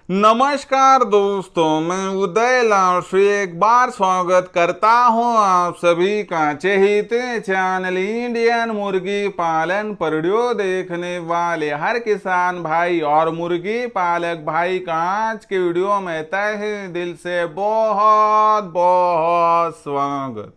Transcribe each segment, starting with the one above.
नमस्कार दोस्तों, मैं उदय लाल से एक बार स्वागत करता हूं आप सभी का चहेते चैनल इंडियन मुर्गी पालन पर वीडियो देखने वाले हर किसान भाई और मुर्गी पालक भाई का आज के वीडियो में तहे दिल से बहुत बहुत स्वागत।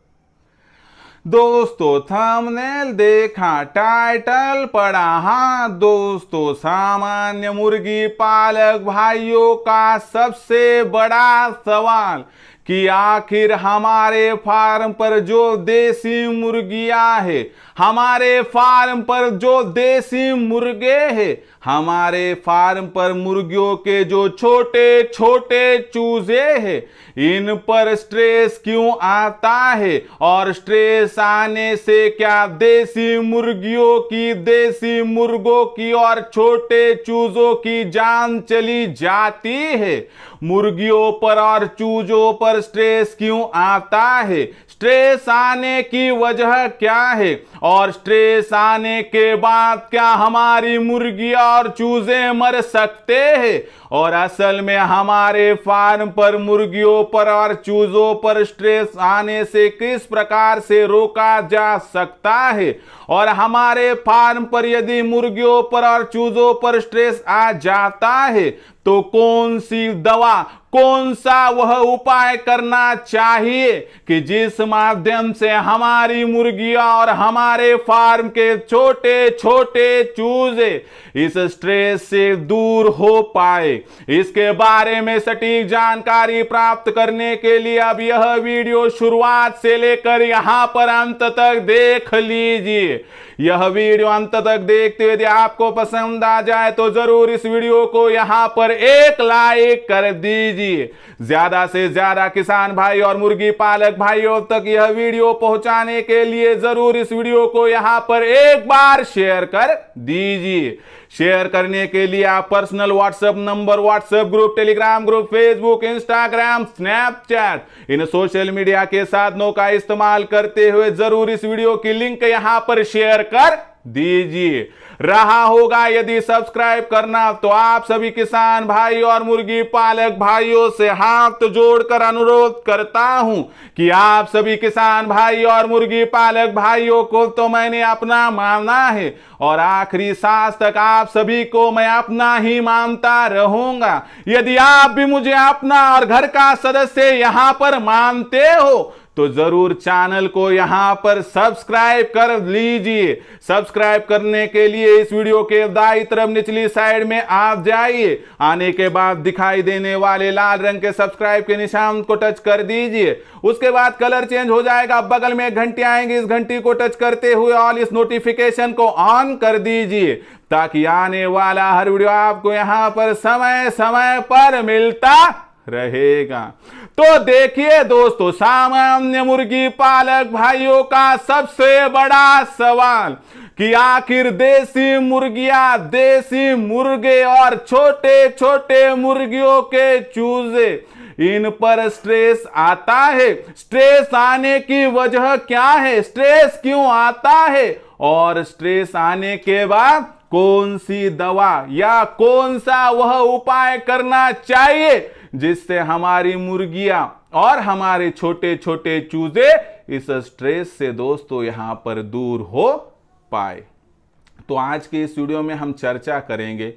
दोस्तों थंबनेल देखा, टाइटल पढ़ा। हाँ दोस्तों, सामान्य मुर्गी पालक भाइयों का सबसे बड़ा सवाल कि आखिर हमारे फार्म पर जो देसी मुर्गियां है, हमारे फार्म पर जो देसी मुर्गे हैं, हमारे फार्म पर मुर्गियों के जो छोटे छोटे चूजे हैं, इन पर स्ट्रेस क्यों आता है और स्ट्रेस आने से क्या देसी मुर्गियों की, देसी मुर्गों की और छोटे चूजों की जान चली जाती है? मुर्गियों पर और चूजों पर स्ट्रेस क्यों आता है? स्ट्रेस आने की वजह क्या है और स्ट्रेस आने के बाद क्या हमारी मुर्गियां और चूजे मर सकते हैं? और असल में हमारे फार्म पर मुर्गियों पर और चूजों पर स्ट्रेस आने से किस प्रकार से रोका जा सकता है? और हमारे फार्म पर यदि मुर्गियों पर और चूजों पर स्ट्रेस आ जाता है तो कौन सी दवा, कौन सा वह उपाय करना चाहिए कि जिस माध्यम से हमारी मुर्गियां और हमारे फार्म के छोटे छोटे चूजे इस स्ट्रेस से दूर हो पाए? इसके बारे में सटीक जानकारी प्राप्त करने के लिए अब यह वीडियो शुरुआत से लेकर यहां पर अंत तक देख लीजिए। यह वीडियो अंत तक देखते हुए यदि आपको पसंद आ जाए तो जरूर इस वीडियो को यहां पर एक लाइक कर दीजिए। ज्यादा से ज्यादा किसान भाई और मुर्गी पालक भाइयों तक यह वीडियो पहुंचाने के लिए जरूर इस वीडियो को यहां पर एक बार शेयर कर दीजिए। शेयर करने के लिए आप personal WhatsApp number, WhatsApp group, Telegram group, Facebook, Instagram, Snapchat इन सोशल मीडिया के साधनों का इस्तेमाल करते हुए जरूर इस वीडियो की लिंक यहां पर शेयर कर दीजिए। रहा होगा यदि सब्सक्राइब करना तो आप सभी किसान भाई और मुर्गी पालक भाइयों से हाथ जोड़कर अनुरोध करता हूं कि आप सभी किसान भाई और मुर्गी पालक भाइयों को तो मैंने अपना माना है और आखिरी सांस तक आप सभी को मैं अपना ही मानता रहूंगा। यदि आप भी मुझे अपना और घर का सदस्य यहां पर मानते हो तो जरूर चैनल को यहां पर सब्सक्राइब कर लीजिए। सब्सक्राइब करने के लिए इस वीडियो के दाईं तरफ निचली साइड में आप जाइए। आने के बाद दिखाई देने वाले लाल रंग के सब्सक्राइब के निशान को टच कर दीजिए। उसके बाद कलर चेंज हो जाएगा, बगल में घंटी आएंगी, इस घंटी को टच करते हुए ऑल इस नोटिफिकेशन को ऑन कर दीजिए ताकि आने वाला हर वीडियो आपको यहां पर समय समय पर मिलता रहेगा। तो देखिए दोस्तों, सामान्य मुर्गी पालक भाइयों का सबसे बड़ा सवाल कि आखिर देसी मुर्गियां, देसी मुर्गे और छोटे छोटे मुर्गियों के चूजे, इन पर स्ट्रेस आता है। स्ट्रेस आने की वजह क्या है? स्ट्रेस क्यों आता है और स्ट्रेस आने के बाद कौन सी दवा या कौन सा वह उपाय करना चाहिए जिससे हमारी मुर्गियां और हमारे छोटे छोटे चूजे इस स्ट्रेस से दोस्तों यहां पर दूर हो पाए? तो आज के इस वीडियो में हम चर्चा करेंगे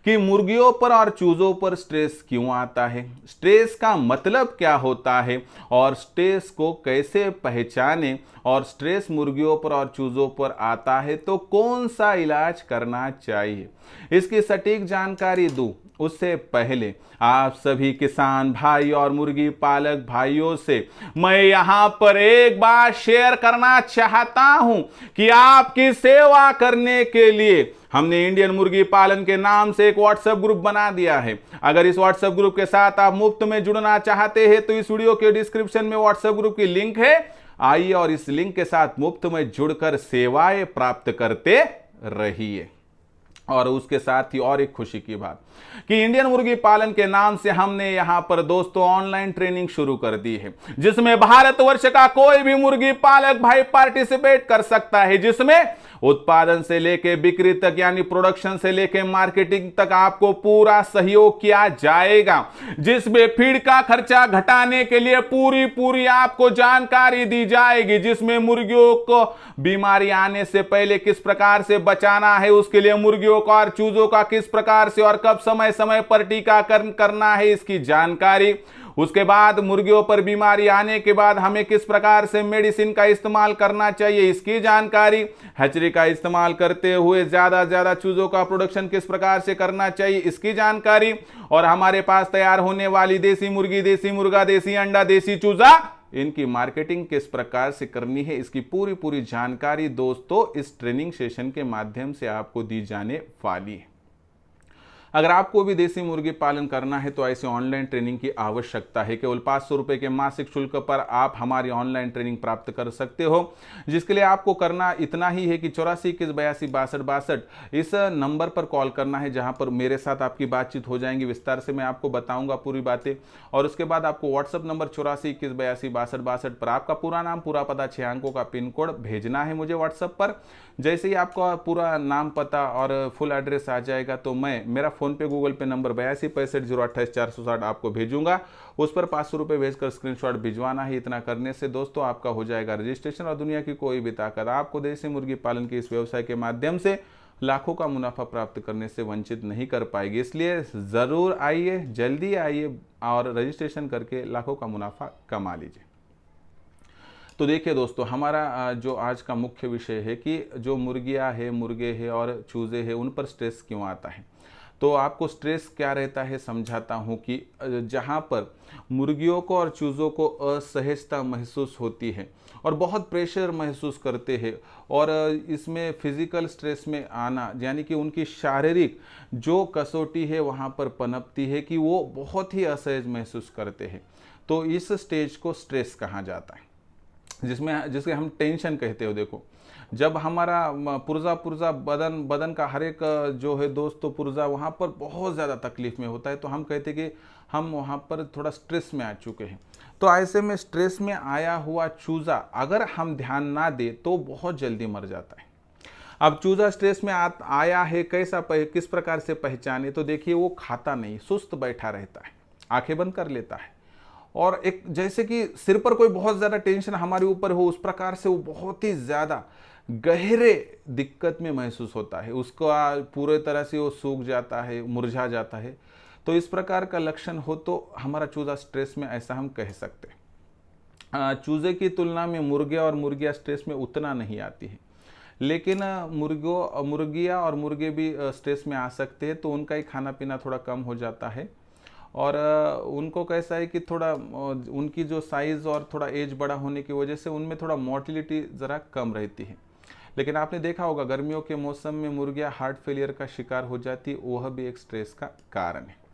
कि मुर्गियों पर और चूजों पर स्ट्रेस क्यों आता है, स्ट्रेस का मतलब क्या होता है और स्ट्रेस को कैसे पहचाने, और स्ट्रेस मुर्गियों पर और चूजों पर आता है तो कौन सा इलाज करना चाहिए। इसकी सटीक जानकारी दूं उससे पहले आप सभी किसान भाई और मुर्गी पालक भाइयों से मैं यहां पर एक बार शेयर करना चाहता हूं कि आपकी सेवा करने के लिए हमने इंडियन मुर्गी पालन के नाम से एक व्हाट्सएप ग्रुप बना दिया है। अगर इस व्हाट्सएप ग्रुप के साथ आप मुफ्त में जुड़ना चाहते हैं तो इस वीडियो के डिस्क्रिप्शन में व्हाट्सएप ग्रुप की लिंक है। आइए और इस लिंक के साथ मुफ्त में जुड़कर सेवाएं प्राप्त करते रहिए। और उसके साथ ही और एक खुशी की बात कि इंडियन मुर्गी पालन के नाम से हमने यहां पर दोस्तों ऑनलाइन ट्रेनिंग शुरू कर दी है, जिसमें भारतवर्ष का कोई भी मुर्गी पालक भाई पार्टिसिपेट कर सकता है, जिसमें उत्पादन से लेके बिक्री तक यानी प्रोडक्शन से लेके मार्केटिंग तक आपको पूरा सहयोग किया जाएगा, जिसमें फीड का खर्चा घटाने के लिए पूरी आपको जानकारी दी जाएगी, जिसमें मुर्गियों को बीमारी आने से पहले किस प्रकार से बचाना है, उसके लिए मुर्गियों का और चूजों का किस प्रकार से और कब समय समय पर टीकाकरण करना है इसकी जानकारी, उसके बाद मुर्गियों पर बीमारी आने के बाद हमें किस प्रकार से मेडिसिन का इस्तेमाल करना चाहिए इसकी जानकारी, हैचरी का इस्तेमाल करते हुए ज्यादा चूजों का प्रोडक्शन किस प्रकार से करना चाहिए इसकी जानकारी, और हमारे पास तैयार होने वाली देसी मुर्गी, देसी मुर्गा, देसी अंडा, देसी चूजा, इनकी मार्केटिंग किस प्रकार से करनी है इसकी पूरी जानकारी दोस्तों इस ट्रेनिंग सेशन के माध्यम से आपको दी जाने वाली है। अगर आपको भी देसी मुर्गी पालन करना है तो ऐसी ऑनलाइन ट्रेनिंग की आवश्यकता है। केवल 500 रुपए के मासिक शुल्क पर आप हमारी ऑनलाइन ट्रेनिंग प्राप्त कर सकते हो, जिसके लिए आपको करना इतना ही है कि 84 21 82 62 इस नंबर पर कॉल करना है, जहां पर मेरे साथ आपकी बातचीत हो जाएंगी, विस्तार से मैं आपको बताऊंगा पूरी बातें। और उसके बाद आपको व्हाट्सअप नंबर 84 21 82 62 पर आपका पूरा नाम, पूरा पता, 6 अंकों का पिन कोड भेजना है मुझे व्हाट्सअप पर। जैसे ही आपका पूरा नाम, पता और फुल एड्रेस आ जाएगा तो मैं मेरा फोन पे, गूगल पे नंबर 82 65 028 460 आपको भेजूंगा, उस पर 500 रुपये भेजकर स्क्रीनशॉट भिजवाना है। इतना करने से दोस्तों आपका हो जाएगा रजिस्ट्रेशन और दुनिया की कोई भी ताकत आपको देसी मुर्गी पालन के इस व्यवसाय के माध्यम से लाखों का मुनाफा प्राप्त करने से वंचित नहीं कर पाएगी। इसलिए ज़रूर आइए, जल्दी आइए और रजिस्ट्रेशन करके लाखों का मुनाफा कमा लीजिए। तो देखिए दोस्तों, हमारा जो आज का मुख्य विषय है कि जो मुर्गियां है, मुर्गे हैं और चूजे हैं, उन पर स्ट्रेस क्यों आता है। तो आपको स्ट्रेस क्या रहता है समझाता हूँ कि जहाँ पर मुर्गियों को और चूज़ों को असहजता महसूस होती है और बहुत प्रेशर महसूस करते हैं, और इसमें फिजिकल स्ट्रेस में आना यानी कि उनकी शारीरिक जो कसौटी है वहाँ पर पनपती है कि वो बहुत ही असहज महसूस करते हैं, तो इस स्टेज को स्ट्रेस कहा जाता है, जिसे हम टेंशन कहते हो। देखो, जब हमारा पुर्जा बदन का हर एक जो है दोस्तों पुर्जा वहाँ पर बहुत ज़्यादा तकलीफ में होता है, तो हम कहते हैं कि हम वहाँ पर थोड़ा स्ट्रेस में आ चुके हैं। तो ऐसे में स्ट्रेस में आया हुआ चूज़ा अगर हम ध्यान ना दे तो बहुत जल्दी मर जाता है। अब चूज़ा स्ट्रेस में आया है, किस प्रकार से पहचाने, तो देखिए वो खाता नहीं, सुस्त बैठा रहता है, आंखें बंद कर लेता है, और एक जैसे कि सिर पर कोई बहुत ज़्यादा टेंशन हमारे ऊपर हो, उस प्रकार से वो बहुत ही ज़्यादा गहरे दिक्कत में महसूस होता है, उसका पूरे तरह से वो सूख जाता है, मुरझा जाता है। तो इस प्रकार का लक्षण हो तो हमारा चूज़ा स्ट्रेस में, ऐसा हम कह सकते हैं। चूज़े की तुलना में मुर्गे और मुर्गियाँ स्ट्रेस में उतना नहीं आती है, लेकिन मुर्गियाँ और मुर्गे भी स्ट्रेस में आ सकते हैं, तो उनका ही खाना पीना थोड़ा कम हो जाता है, और उनको कैसा है कि थोड़ा उनकी जो साइज़ और थोड़ा एज बड़ा होने की वजह से उनमें थोड़ा मोटिलिटी ज़रा कम रहती है। लेकिन आपने देखा होगा गर्मियों के मौसम में मुर्गियाँ हार्ट फेलियर का शिकार हो जाती, वह भी एक स्ट्रेस का कारण है।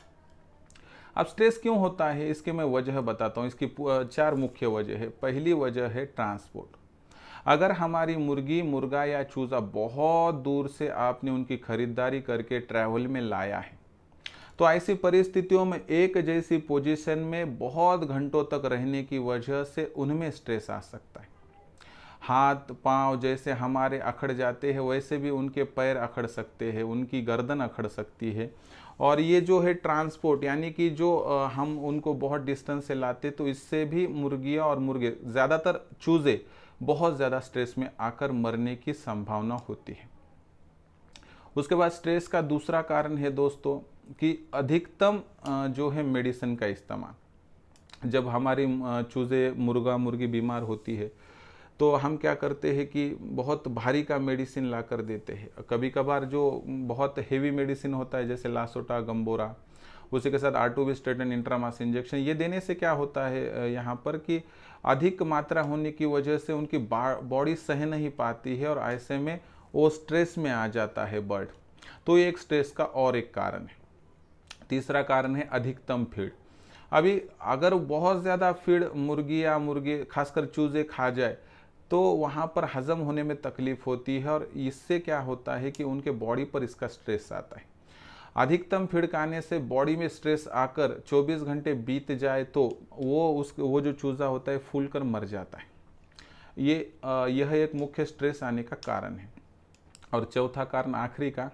अब स्ट्रेस क्यों होता है इसके मैं वजह बताता हूँ। इसकी 4 मुख्य वजह है। पहली वजह है ट्रांसपोर्ट। अगर हमारी मुर्गी, मुर्गा या चूज़ा बहुत दूर से आपने उनकी खरीदारी करके ट्रैवल में लाया है, तो ऐसी परिस्थितियों में एक जैसी पोजीशन में बहुत घंटों तक रहने की वजह से उनमें स्ट्रेस आ सकता है। हाथ पांव जैसे हमारे अखड़ जाते हैं, वैसे भी उनके पैर अखड़ सकते हैं, उनकी गर्दन अखड़ सकती है। और ये जो है ट्रांसपोर्ट यानी कि जो हम उनको बहुत डिस्टेंस से लाते, तो इससे भी मुर्गियाँ और मुर्गे, ज़्यादातर चूज़े, बहुत ज़्यादा स्ट्रेस में आकर मरने की संभावना होती है। उसके बाद स्ट्रेस का दूसरा कारण है दोस्तों कि अधिकतम जो है मेडिसिन का इस्तेमाल। जब हमारी चूज़े, मुर्गा, मुर्गी बीमार होती है तो हम क्या करते हैं कि बहुत भारी का मेडिसिन ला कर देते हैं। कभी कभार जो बहुत हेवी मेडिसिन होता है जैसे लासोटा, गम्बोरा, उसी के साथ आर्टोविस्टेटिन इंट्रामास इंजेक्शन, ये देने से क्या होता है यहाँ पर कि अधिक मात्रा होने की वजह से उनकी बॉडी सह नहीं पाती है और ऐसे में वो स्ट्रेस में आ जाता है बर्ड। तो ये एक स्ट्रेस का और एक कारण है। तीसरा कारण है अधिकतम फीड। अभी अगर बहुत ज़्यादा फीड मुर्गी या मुर्गे, खासकर चूज़े खा जाए तो वहाँ पर हज़म होने में तकलीफ़ होती है और इससे क्या होता है कि उनके बॉडी पर इसका स्ट्रेस आता है। अधिकतम फीड खाने से बॉडी में स्ट्रेस आकर 24 घंटे बीत जाए तो वो जो चूज़ा होता है फूल कर मर जाता है। यह एक मुख्य स्ट्रेस आने का कारण है। और चौथा कारण आखिरी का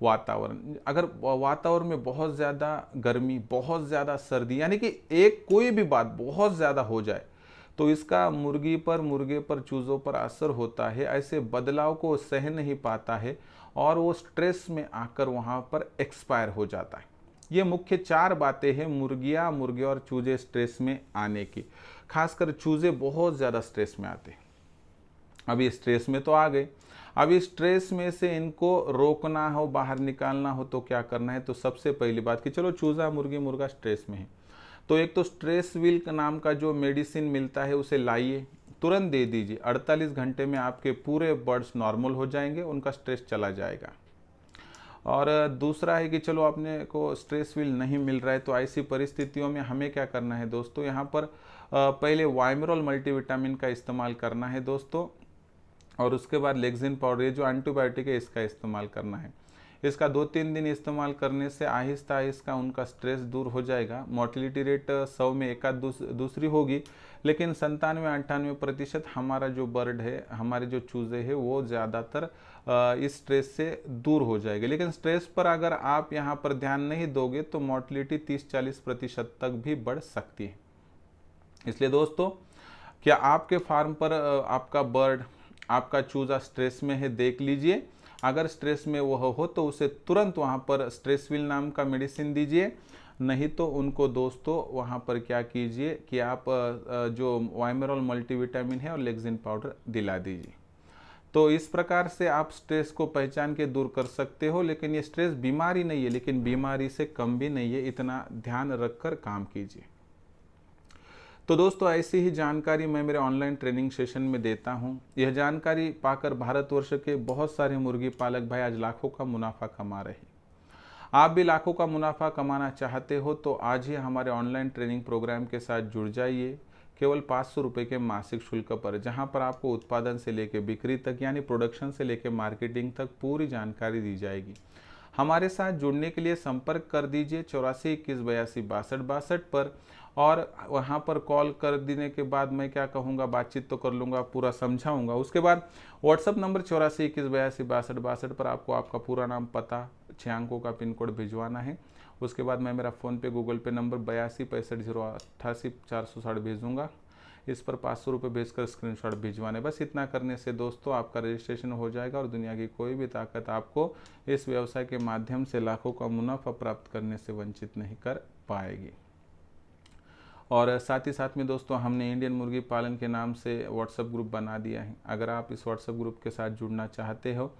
वातावरण। अगर वातावरण में बहुत ज़्यादा गर्मी, बहुत ज़्यादा सर्दी, यानी कि एक कोई भी बात बहुत ज़्यादा हो जाए तो इसका मुर्गे पर चूज़ों पर असर होता है। ऐसे बदलाव को सह नहीं पाता है और वो स्ट्रेस में आकर वहाँ पर एक्सपायर हो जाता है। ये मुख्य 4 बातें हैं मुर्गे और चूजे स्ट्रेस में आने की। खासकर चूजे बहुत ज़्यादा स्ट्रेस में आते हैं। अभी स्ट्रेस में तो आ गए, अभी स्ट्रेस में से इनको रोकना हो, बाहर निकालना हो तो क्या करना है? तो सबसे पहली बात कि चलो चूजा मुर्गा स्ट्रेस में है तो एक तो स्ट्रेस विल नाम का जो मेडिसिन मिलता है उसे लाइए, तुरंत दे दीजिए। 48 घंटे में आपके पूरे बर्ड्स नॉर्मल हो जाएंगे, उनका स्ट्रेस चला जाएगा। और दूसरा है कि चलो अपने को स्ट्रेस विल नहीं मिल रहा है तो ऐसी परिस्थितियों में हमें क्या करना है दोस्तों? यहाँ पर पहले वाइमरोल मल्टीविटामिन का इस्तेमाल करना है दोस्तों, और उसके बाद लेक्सिन पाउडर, ये जो एंटीबायोटिक है इसका इस्तेमाल करना है। इसका 2-3 दिन इस्तेमाल करने से आहिस्ता आहिस्ता उनका स्ट्रेस दूर हो जाएगा। मोर्टिलिटी रेट 100 में एक आध दूसरी होगी, लेकिन 97-98% हमारा जो बर्ड है, हमारे जो चूज़े हैं वो ज़्यादातर इस स्ट्रेस से दूर हो जाएंगे। लेकिन स्ट्रेस पर अगर आप यहाँ पर ध्यान नहीं दोगे तो मोर्टिलिटी 30-40% तक भी बढ़ सकती है। इसलिए दोस्तों, क्या आपके फार्म पर आपका बर्ड, आपका चूजा स्ट्रेस में है? देख लीजिए, अगर स्ट्रेस में वह हो तो उसे तुरंत वहाँ पर स्ट्रेस विल नाम का मेडिसिन दीजिए। नहीं तो उनको दोस्तों वहाँ पर क्या कीजिए कि आप जो वाइमरोल मल्टीविटामिन है और लेक्सिन पाउडर दिला दीजिए। तो इस प्रकार से आप स्ट्रेस को पहचान के दूर कर सकते हो। लेकिन ये स्ट्रेस बीमारी नहीं है, लेकिन बीमारी से कम भी नहीं है, इतना ध्यान रखकर काम कीजिए। तो दोस्तों, ऐसी ही जानकारी मैं मेरे ऑनलाइन ट्रेनिंग सेशन में देता हूं। यह जानकारी पाकर भारतवर्ष के बहुत सारे मुर्गी पालक भाई आज लाखों का मुनाफा कमा रहे हैं। आप भी लाखों का मुनाफा कमाना चाहते हो तो आज ही हमारे ऑनलाइन ट्रेनिंग प्रोग्राम के साथ जुड़ जाइए, केवल 500 रुपये के मासिक शुल्क पर, जहां पर आपको उत्पादन से लेकर बिक्री तक, यानी प्रोडक्शन से लेकर मार्केटिंग तक पूरी जानकारी दी जाएगी। हमारे साथ जुड़ने के लिए संपर्क कर दीजिए 84 21 82 62 62 पर, और वहाँ पर कॉल कर देने के बाद मैं क्या कहूँगा, बातचीत तो कर लूँगा, पूरा समझाऊँगा। उसके बाद व्हाट्सअप नंबर 84 21 82 62 62 पर आपको आपका पूरा नाम, पता, 6 अंकों का पिन कोड भिजवाना है। उसके बाद मैं मेरा फ़ोन पे, गूगल पे नंबर 82 65 088 460 भेजूँगा। इस पर 500 रुपये भेजकर स्क्रीनशॉट भिजवाने। बस इतना करने से दोस्तों आपका रजिस्ट्रेशन हो जाएगा और दुनिया की कोई भी ताकत आपको इस व्यवसाय के माध्यम से लाखों का मुनाफा प्राप्त करने से वंचित नहीं कर पाएगी। और साथ ही साथ में दोस्तों, हमने इंडियन मुर्गी पालन के नाम से व्हाट्सएप ग्रुप बना दिया है। अगर आप इस व्हाट्सएप ग्रुप के साथ जुड़ना चाहते हो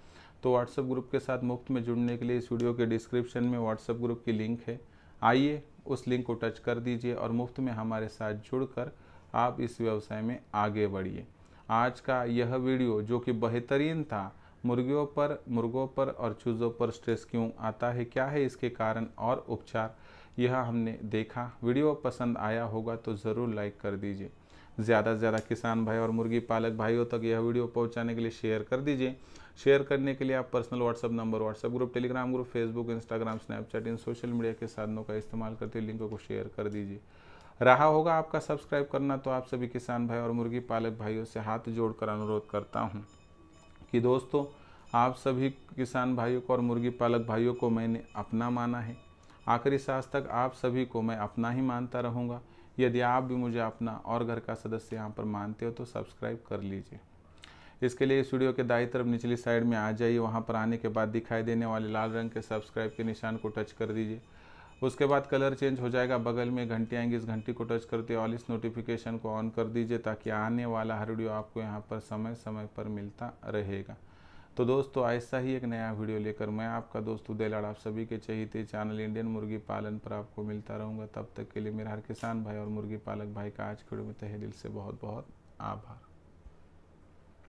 तो व्हाट्सएप ग्रुप के साथ मुफ्त में जुड़ने के लिए इस वीडियो के डिस्क्रिप्शन में व्हाट्सएप ग्रुप की लिंक है। आइए उस लिंक को टच कर दीजिए और मुफ्त में हमारे साथ जुड़कर आप इस व्यवसाय में आगे बढ़िए। आज का यह वीडियो जो कि बेहतरीन था, मुर्गियों पर, मुर्गों पर और चूज़ों पर स्ट्रेस क्यों आता है, क्या है इसके कारण और उपचार, यह हमने देखा। वीडियो पसंद आया होगा तो ज़रूर लाइक कर दीजिए। ज़्यादा से ज़्यादा किसान भाई और मुर्गी पालक भाइयों तक यह वीडियो पहुंचाने के लिए शेयर कर दीजिए। शेयर करने के लिए आप personal WhatsApp number, WhatsApp group, Telegram group, Facebook, Instagram, Snapchat, इन सोशल मीडिया के साधनों का इस्तेमाल करते लिंकों को शेयर कर दीजिए। रहा होगा आपका सब्सक्राइब करना, तो आप सभी किसान भाई और मुर्गी पालक भाइयों से हाथ जोड़कर अनुरोध करता हूँ कि दोस्तों, आप सभी किसान भाइयों को और मुर्गी पालक भाइयों को मैंने अपना माना है। आखिरी सांस तक आप सभी को मैं अपना ही मानता रहूँगा। यदि आप भी मुझे अपना और घर का सदस्य यहाँ पर मानते हो तो सब्सक्राइब कर लीजिए। इसके लिए इस वीडियो के दाईं तरफ निचली साइड में आ जाइए। वहाँ पर आने के बाद दिखाई देने वाले लाल रंग के सब्सक्राइब के निशान को टच कर दीजिए। उसके बाद कलर चेंज हो जाएगा, बगल में घंटी आएंगी, इस घंटी को टच करते ऑल इस नोटिफिकेशन को ऑन कर दीजिए ताकि आने वाला हर वीडियो आपको यहाँ पर समय समय पर मिलता रहेगा। तो दोस्तों, ऐसा ही एक नया वीडियो लेकर मैं आपका दोस्त उदय लाड़ आप सभी के चहेते चैनल इंडियन मुर्गी पालन पर आपको मिलता रहूँगा। तब तक के लिए मेरा हर किसान भाई और मुर्गी पालक भाई का आज के वीडियो में तहे दिल से बहुत बहुत आभार।